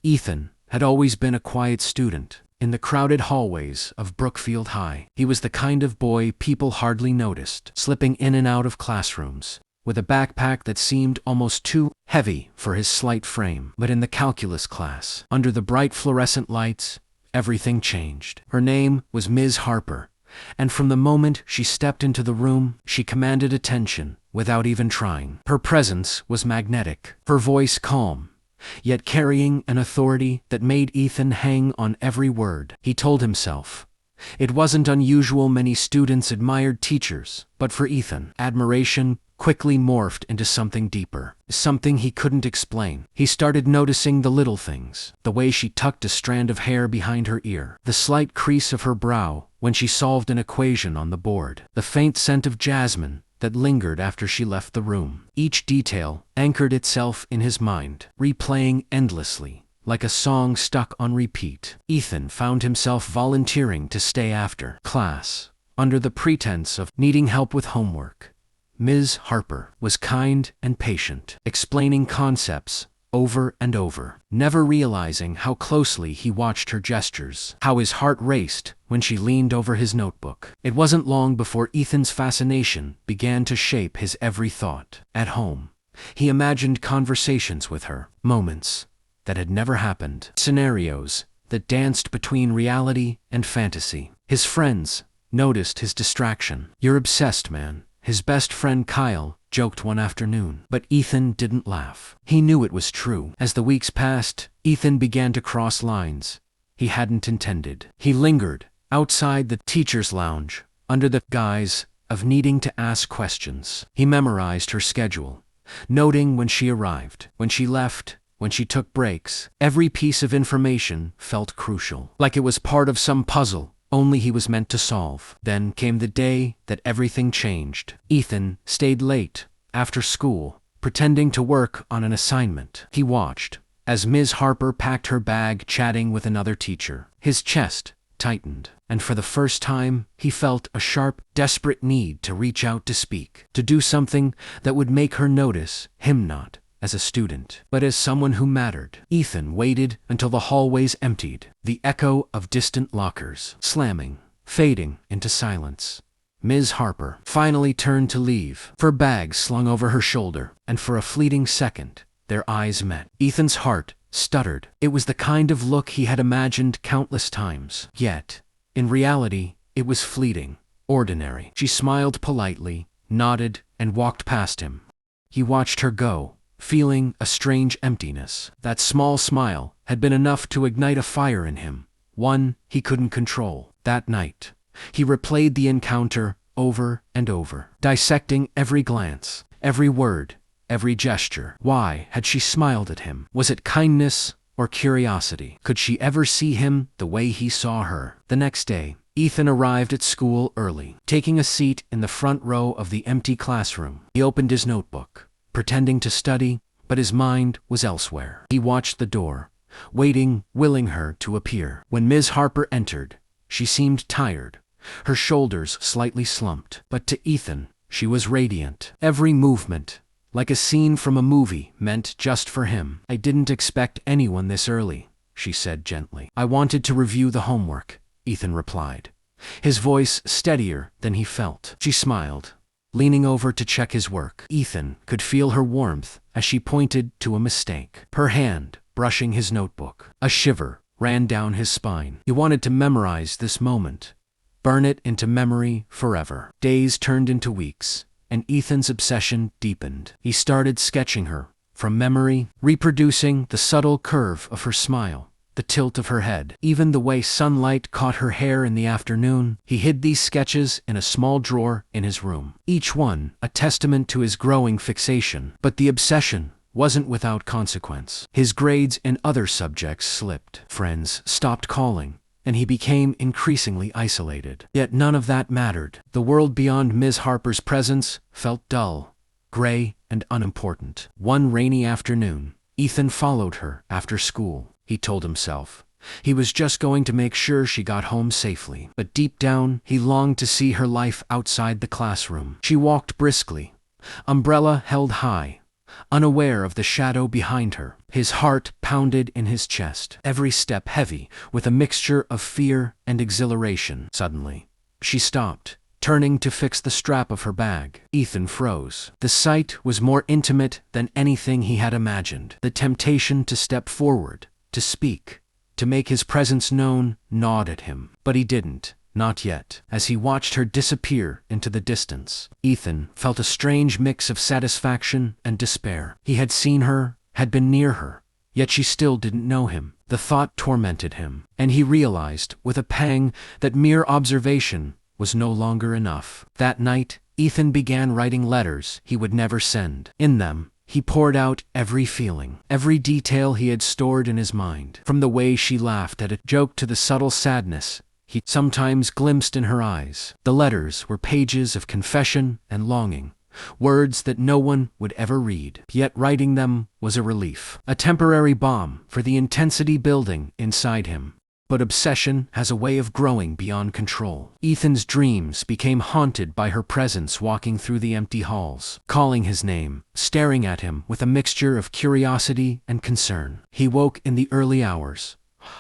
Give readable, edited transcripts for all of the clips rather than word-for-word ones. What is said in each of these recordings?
Ethan had always been a quiet student. In the crowded hallways of Brookfield High, he was the kind of boy people hardly noticed, slipping in and out of classrooms, with a backpack that seemed almost too heavy for his slight frame. But in the calculus class, under the bright fluorescent lights, everything changed. Her name was Ms. Harper, and from the moment she stepped into the room, she commanded attention without even trying. Her presence was magnetic, her voice calm, yet carrying an authority that made Ethan hang on every word. He told himself it wasn't unusual many students admired teachers, but for Ethan, admiration quickly morphed into something deeper, something he couldn't explain. He started noticing the little things, the way she tucked a strand of hair behind her ear, the slight crease of her brow when she solved an equation on the board, the faint scent of jasmine that lingered after she left the room. Each detail anchored itself in his mind, replaying endlessly, like a song stuck on repeat. Ethan found himself volunteering to stay after class, under the pretense of needing help with homework. Ms. Harper was kind and patient, explaining concepts over and over, never realizing how closely he watched her gestures, how his heart raced when she leaned over his notebook. It wasn't long before Ethan's fascination began to shape his every thought. At home, he imagined conversations with her, moments that had never happened, scenarios that danced between reality and fantasy. His friends noticed his distraction. "You're obsessed, man," his best friend Kyle joked one afternoon. But Ethan didn't laugh. He knew it was true. As the weeks passed, Ethan began to cross lines he hadn't intended. He lingered outside the teacher's lounge, under the guise of needing to ask questions. He memorized her schedule, noting when she arrived, when she left, when she took breaks. Every piece of information felt crucial, like it was part of some puzzle only he was meant to solve. Then came the day that everything changed. Ethan stayed late after school, pretending to work on an assignment. He watched as Ms. Harper packed her bag, chatting with another teacher. His chest tightened, and for the first time, he felt a sharp, desperate need to reach out, to speak, to do something that would make her notice him, not as a student, but as someone who mattered. Ethan waited until the hallways emptied, the echo of distant lockers slamming, fading into silence. Ms. Harper finally turned to leave, her bag slung over her shoulder, and for a fleeting second, their eyes met. Ethan's heart stuttered. It was the kind of look he had imagined countless times. Yet, in reality, it was fleeting, ordinary. She smiled politely, nodded, and walked past him. He watched her go, feeling a strange emptiness. That small smile had been enough to ignite a fire in him, one he couldn't control. That night, he replayed the encounter over and over, dissecting every glance, every word, every gesture. Why had she smiled at him? Was it kindness or curiosity? Could she ever see him the way he saw her? The next day, Ethan arrived at school early, taking a seat in the front row of the empty classroom. He opened his notebook, pretending to study, but his mind was elsewhere. He watched the door, waiting, willing her to appear. When Ms. Harper entered, she seemed tired, her shoulders slightly slumped. But to Ethan, she was radiant. Every movement, like a scene from a movie meant just for him. "I didn't expect anyone this early," she said gently. "I wanted to review the homework," Ethan replied, his voice steadier than he felt. She smiled, leaning over to check his work. Ethan could feel her warmth as she pointed to a mistake, her hand brushing his notebook. A shiver ran down his spine. He wanted to memorize this moment, burn it into memory forever. Days turned into weeks, and Ethan's obsession deepened. He started sketching her from memory, reproducing the subtle curve of her smile, the tilt of her head, even the way sunlight caught her hair in the afternoon. He hid these sketches in a small drawer in his room, each one a testament to his growing fixation. But the obsession wasn't without consequence. His grades in other subjects slipped. Friends stopped calling, and he became increasingly isolated. Yet none of that mattered. The world beyond Ms. Harper's presence felt dull, gray, and unimportant. One rainy afternoon, Ethan followed her after school. He told himself he was just going to make sure she got home safely. But deep down, he longed to see her life outside the classroom. She walked briskly, umbrella held high, unaware of the shadow behind her. His heart pounded in his chest, every step heavy with a mixture of fear and exhilaration. Suddenly, she stopped, turning to fix the strap of her bag. Ethan froze. The sight was more intimate than anything he had imagined. The temptation to step forward, to speak, to make his presence known, gnawed at him. But he didn't. Not yet. As he watched her disappear into the distance, Ethan felt a strange mix of satisfaction and despair. He had seen her, had been near her, yet she still didn't know him. The thought tormented him, and he realized, with a pang, that mere observation was no longer enough. That night, Ethan began writing letters he would never send. In them, he poured out every feeling, every detail he had stored in his mind. From the way she laughed at a joke to the subtle sadness he sometimes glimpsed in her eyes. The letters were pages of confession and longing, words that no one would ever read. Yet writing them was a relief, a temporary balm for the intensity building inside him. But obsession has a way of growing beyond control. Ethan's dreams became haunted by her presence walking through the empty halls, calling his name, staring at him with a mixture of curiosity and concern. He woke in the early hours,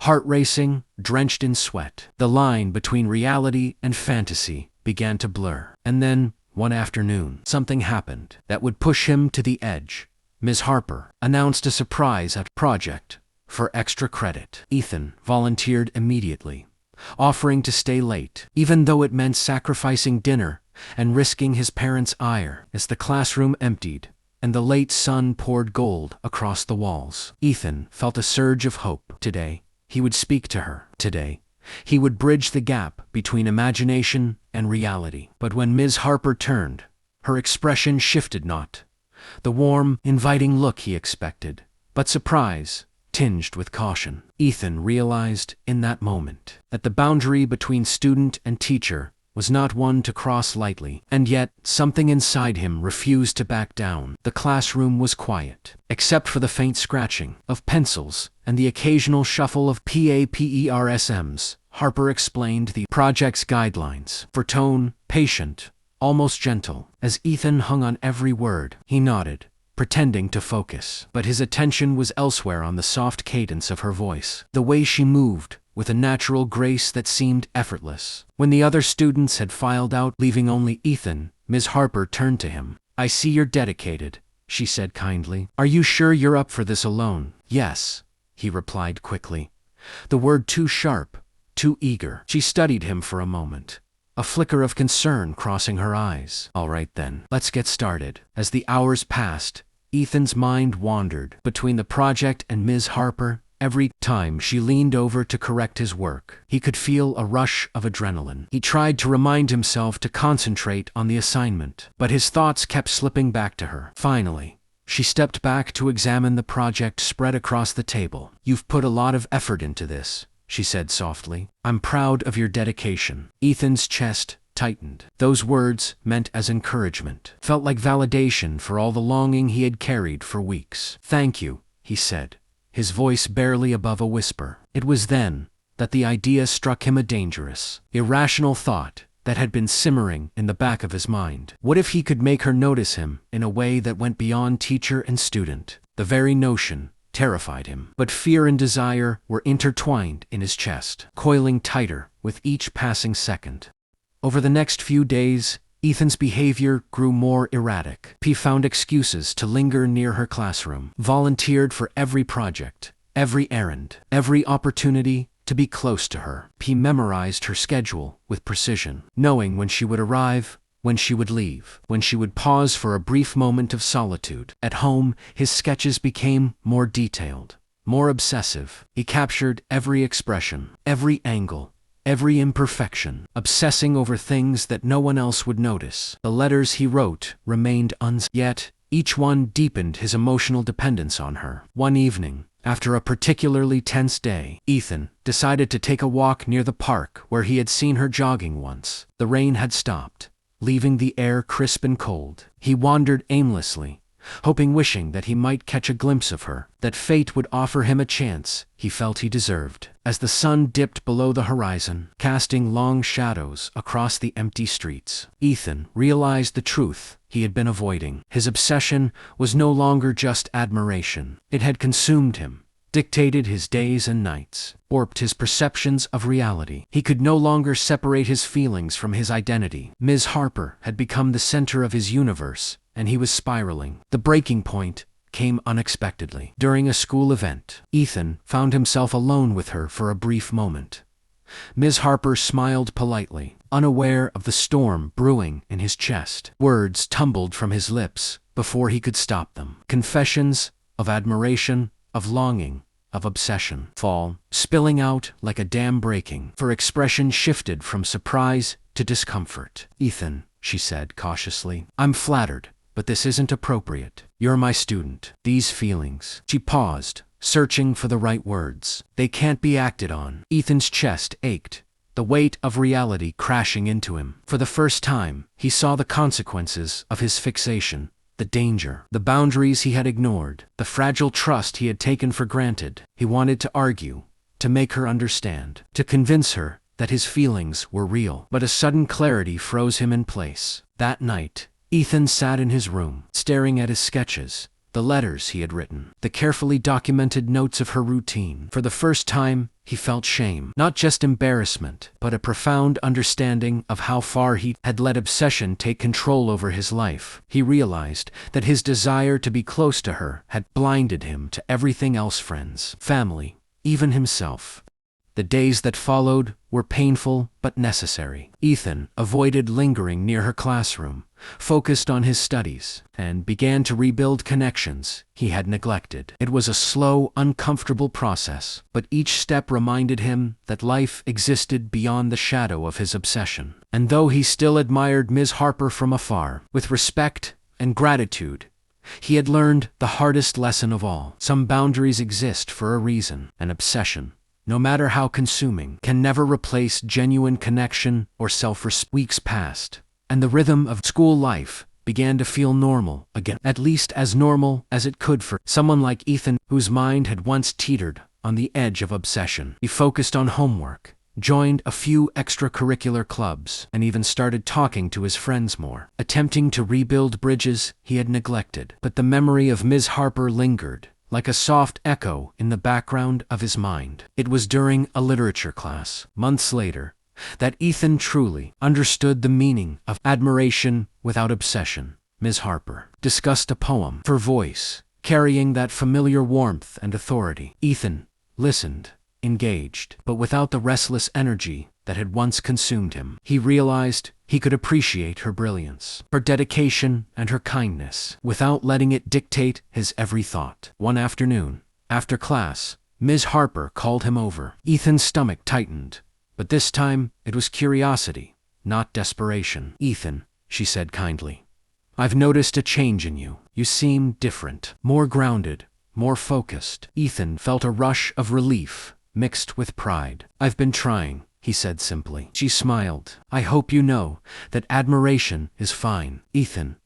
heart racing, drenched in sweat. The line between reality and fantasy began to blur. And then, one afternoon, something happened that would push him to the edge. Ms. Harper announced a surprise project for extra credit. Ethan volunteered immediately, offering to stay late, even though it meant sacrificing dinner and risking his parents' ire. As the classroom emptied and the late sun poured gold across the walls, Ethan felt a surge of hope. Today, he would speak to her. Today, he would bridge the gap between imagination and reality. But when Ms. Harper turned, her expression shifted, not the warm, inviting look he expected, but surprise tinged with caution. Ethan realized in that moment that the boundary between student and teacher was not one to cross lightly, and yet something inside him refused to back down. The classroom was quiet, except for the faint scratching of pencils and the occasional shuffle of papersms. Harper explained the project's guidelines, for tone, patient, almost gentle. As Ethan hung on every word, he nodded, pretending to focus. But his attention was elsewhere, on the soft cadence of her voice, the way she moved, with a natural grace that seemed effortless. When the other students had filed out, leaving only Ethan, Ms. Harper turned to him. "I see you're dedicated," she said kindly. "Are you sure you're up for this alone?" "Yes," he replied quickly, the word too sharp, too eager. She studied him for a moment, a flicker of concern crossing her eyes. "All right then, let's get started." As the hours passed, Ethan's mind wandered between the project and Ms. Harper. Every time she leaned over to correct his work, he could feel a rush of adrenaline. He tried to remind himself to concentrate on the assignment, but his thoughts kept slipping back to her. Finally, she stepped back to examine the project spread across the table. "You've put a lot of effort into this," she said softly. "I'm proud of your dedication." Ethan's chest tightened. Those words, meant as encouragement, felt like validation for all the longing he had carried for weeks. "Thank you," he said, his voice barely above a whisper. It was then that the idea struck him, a dangerous, irrational thought that had been simmering in the back of his mind. What if he could make her notice him in a way that went beyond teacher and student? The very notion terrified him. But fear and desire were intertwined in his chest, coiling tighter with each passing second. Over the next few days, Ethan's behavior grew more erratic. He found excuses to linger near her classroom, volunteered for every project, every errand, every opportunity to be close to her. He memorized her schedule with precision, knowing when she would arrive, when she would leave, when she would pause for a brief moment of solitude. At home, his sketches became more detailed, more obsessive. He captured every expression, every angle, every imperfection, obsessing over things that no one else would notice. The letters he wrote remained yet each one deepened his emotional dependence on her. One evening, after a particularly tense day, Ethan decided to take a walk near the park where he had seen her jogging once. The rain had stopped, leaving the air crisp and cold. He wandered aimlessly, wishing that he might catch a glimpse of her, that fate would offer him a chance he felt he deserved. As the sun dipped below the horizon, casting long shadows across the empty streets, Ethan realized the truth he had been avoiding. His obsession was no longer just admiration. It had consumed him, dictated his days and nights, warped his perceptions of reality. He could no longer separate his feelings from his identity. Ms. Harper had become the center of his universe, and he was spiraling. The breaking point came unexpectedly. During a school event, Ethan found himself alone with her for a brief moment. Ms. Harper smiled politely, unaware of the storm brewing in his chest. Words tumbled from his lips before he could stop them. Confessions of admiration, of longing, of obsession, fall, spilling out like a dam breaking. Her expression shifted from surprise to discomfort. "Ethan," she said cautiously, "I'm flattered, but this isn't appropriate. You're my student. These feelings." She paused, searching for the right words. "They can't be acted on." Ethan's chest ached, the weight of reality crashing into him. For the first time, he saw the consequences of his fixation. The danger, the boundaries he had ignored, the fragile trust he had taken for granted. He wanted to argue, to make her understand, to convince her that his feelings were real. But a sudden clarity froze him in place. That night, Ethan sat in his room, staring at his sketches, the letters he had written, the carefully documented notes of her routine. For the first time, he felt shame, not just embarrassment, but a profound understanding of how far he had let obsession take control over his life. He realized that his desire to be close to her had blinded him to everything else: friends, family, even himself. The days that followed were painful but necessary. Ethan avoided lingering near her classroom, focused on his studies, and began to rebuild connections he had neglected. It was a slow, uncomfortable process, but each step reminded him that life existed beyond the shadow of his obsession. And though he still admired Ms. Harper from afar, with respect and gratitude, he had learned the hardest lesson of all. Some boundaries exist for a reason. An obsession, no matter how consuming, can never replace genuine connection or self-respect. Weeks passed, and the rhythm of school life began to feel normal again, at least as normal as it could for someone like Ethan, whose mind had once teetered on the edge of obsession. He focused on homework, joined a few extracurricular clubs, and even started talking to his friends more, attempting to rebuild bridges he had neglected. But the memory of Ms. Harper lingered, like a soft echo in the background of his mind. It was during a literature class, months later, that Ethan truly understood the meaning of admiration without obsession. Ms. Harper discussed a poem, her voice carrying that familiar warmth and authority. Ethan listened, engaged, but without the restless energy that had once consumed him. He realized he could appreciate her brilliance, her dedication, and her kindness, without letting it dictate his every thought. One afternoon, after class, Ms. Harper called him over. Ethan's stomach tightened, but this time it was curiosity, not desperation. "Ethan," she said kindly, "I've noticed a change in you. You seem different, more grounded, more focused." Ethan felt a rush of relief, mixed with pride. "I've been trying," he said simply. She smiled. "I hope you know that admiration is fine, Ethan,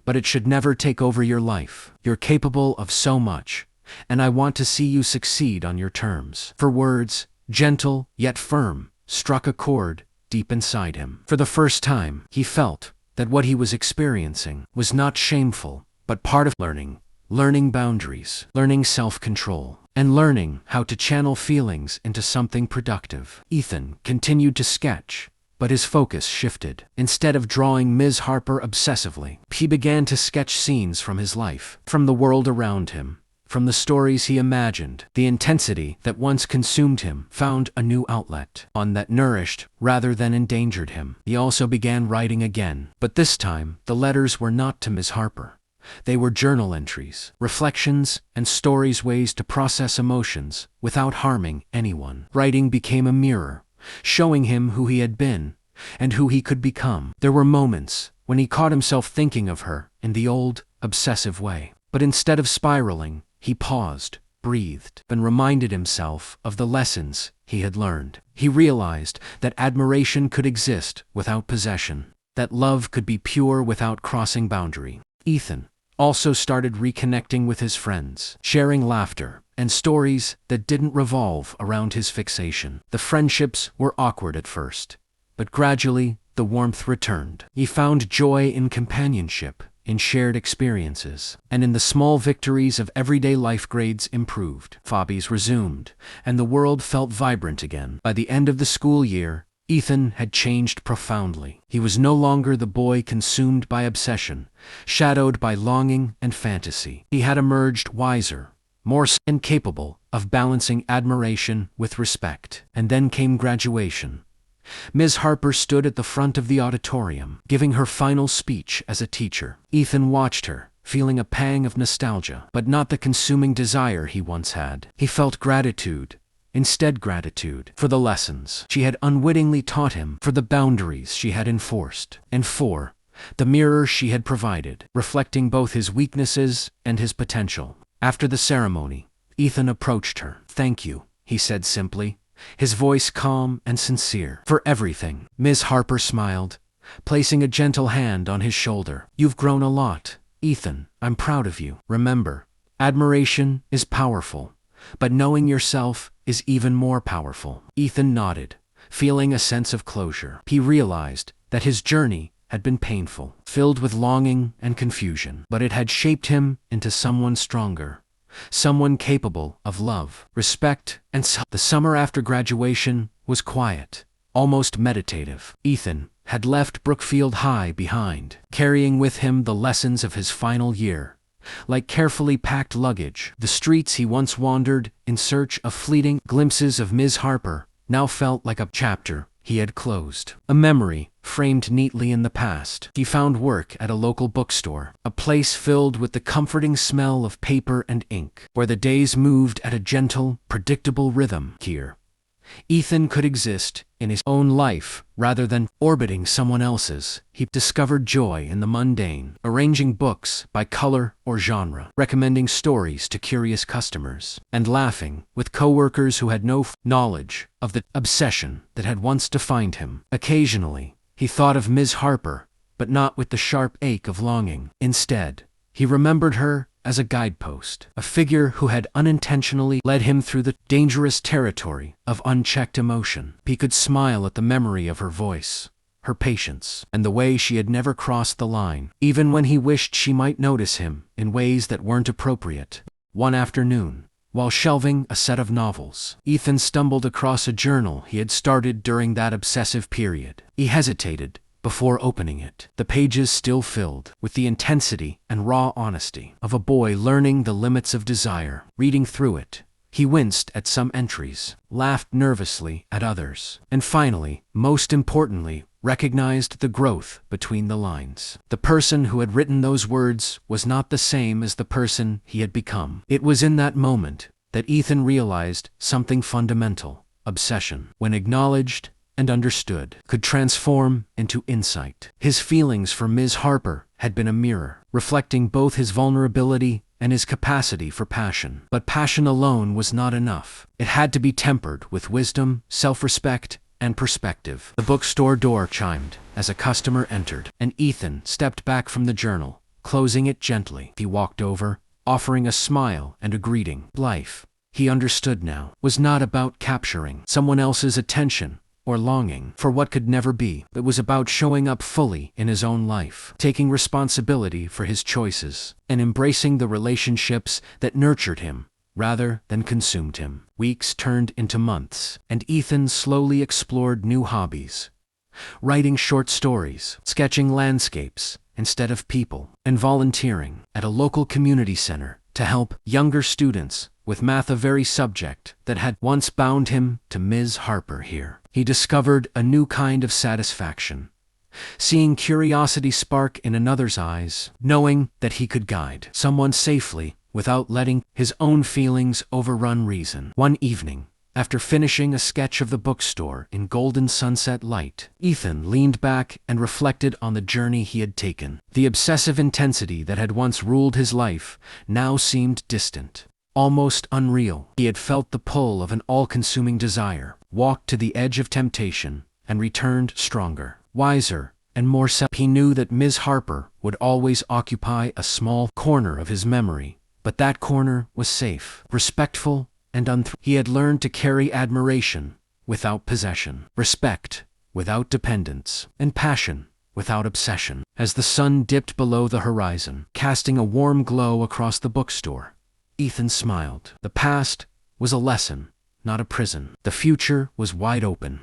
but it should never take over your life. You're capable of so much, and I want to see you succeed on your terms." Her words, gentle yet firm, struck a chord deep inside him. For the first time, he felt that what he was experiencing was not shameful, but part of learning boundaries, learning self-control, and learning how to channel feelings into something productive. Ethan continued to sketch, but his focus shifted. Instead of drawing Ms. Harper obsessively, he began to sketch scenes from his life, from the world around him, from the stories he imagined. The intensity that once consumed him found a new outlet, one that nourished rather than endangered him. He also began writing again, but this time the letters were not to Ms. Harper. They were journal entries, reflections, and stories, ways to process emotions without harming anyone. Writing became a mirror, showing him who he had been and who he could become. There were moments when he caught himself thinking of her in the old, obsessive way. But instead of spiraling, he paused, breathed, and reminded himself of the lessons he had learned. He realized that admiration could exist without possession, that love could be pure without crossing boundary. Ethan also started reconnecting with his friends, sharing laughter and stories that didn't revolve around his fixation. The friendships were awkward at first, but gradually the warmth returned. He found joy in companionship, in shared experiences, and in the small victories of everyday life. Grades improved, hobbies resumed, and the world felt vibrant again. By the end of the school year, Ethan had changed profoundly. He was no longer the boy consumed by obsession, shadowed by longing and fantasy. He had emerged wiser, more and capable of balancing admiration with respect. And then came graduation. Ms. Harper stood at the front of the auditorium, giving her final speech as a teacher. Ethan watched her, feeling a pang of nostalgia, but not the consuming desire he once had. He felt gratitude for the lessons she had unwittingly taught him, for the boundaries she had enforced, and for the mirror she had provided, reflecting both his weaknesses and his potential. After the ceremony, Ethan approached her. "Thank you," he said simply, his voice calm and sincere. "For everything." Ms. Harper smiled, placing a gentle hand on his shoulder. "You've grown a lot, Ethan. I'm proud of you. Remember, admiration is powerful, but knowing yourself is even more powerful." Ethan nodded, feeling a sense of closure. He realized that his journey had been painful, filled with longing and confusion, but it had shaped him into someone stronger, someone capable of love, respect, and The summer after graduation was quiet, almost meditative. Ethan had left Brookfield High behind, carrying with him the lessons of his final year. Like carefully packed luggage, the streets he once wandered in search of fleeting glimpses of Ms. Harper now felt like a chapter he had closed, a memory framed neatly in the past. He found work at a local bookstore, a place filled with the comforting smell of paper and ink, where the days moved at a gentle, predictable rhythm. Here, Ethan could exist in his own life rather than orbiting someone else's. He discovered joy in the mundane, arranging books by color or genre, recommending stories to curious customers, and laughing with coworkers who had no knowledge of the obsession that had once defined him. Occasionally, he thought of Ms. Harper, but not with the sharp ache of longing. Instead, he remembered her as a guidepost, a figure who had unintentionally led him through the dangerous territory of unchecked emotion. He could smile at the memory of her voice, her patience, and the way she had never crossed the line, even when he wished she might notice him in ways that weren't appropriate. One afternoon, while shelving a set of novels, Ethan stumbled across a journal he had started during that obsessive period. He hesitated before opening it, the pages still filled with the intensity and raw honesty of a boy learning the limits of desire. Reading through it, he winced at some entries, laughed nervously at others, and finally, most importantly, recognized the growth between the lines. The person who had written those words was not the same as the person he had become. It was in that moment that Ethan realized something fundamental. Obsession, when acknowledged and understood, could transform into insight. His feelings for Ms. Harper had been a mirror, reflecting both his vulnerability and his capacity for passion. But passion alone was not enough. It had to be tempered with wisdom, self-respect, and perspective. The bookstore door chimed as a customer entered, and Ethan stepped back from the journal, closing it gently. He walked over, offering a smile and a greeting. Life, he understood now, was not about capturing someone else's attention or longing for what could never be. It was about showing up fully in his own life, taking responsibility for his choices, and embracing the relationships that nurtured him rather than consumed him. Weeks turned into months, and Ethan slowly explored new hobbies, writing short stories, sketching landscapes instead of people, and volunteering at a local community center to help younger students with math, a very subject that had once bound him to Ms. Harper. Here, he discovered a new kind of satisfaction, seeing curiosity spark in another's eyes, knowing that he could guide someone safely without letting his own feelings overrun reason. One evening, after finishing a sketch of the bookstore in golden sunset light, Ethan leaned back and reflected on the journey he had taken. The obsessive intensity that had once ruled his life now seemed distant, almost unreal. He had felt the pull of an all-consuming desire, walked to the edge of temptation, and returned stronger, wiser, and more he knew that Ms. Harper would always occupy a small corner of his memory, but that corner was safe, respectful, and he had learned to carry admiration without possession, respect without dependence, and passion without obsession. As the sun dipped below the horizon, casting a warm glow across the bookstore, Ethan smiled. The past was a lesson, not a prison. The future was wide open.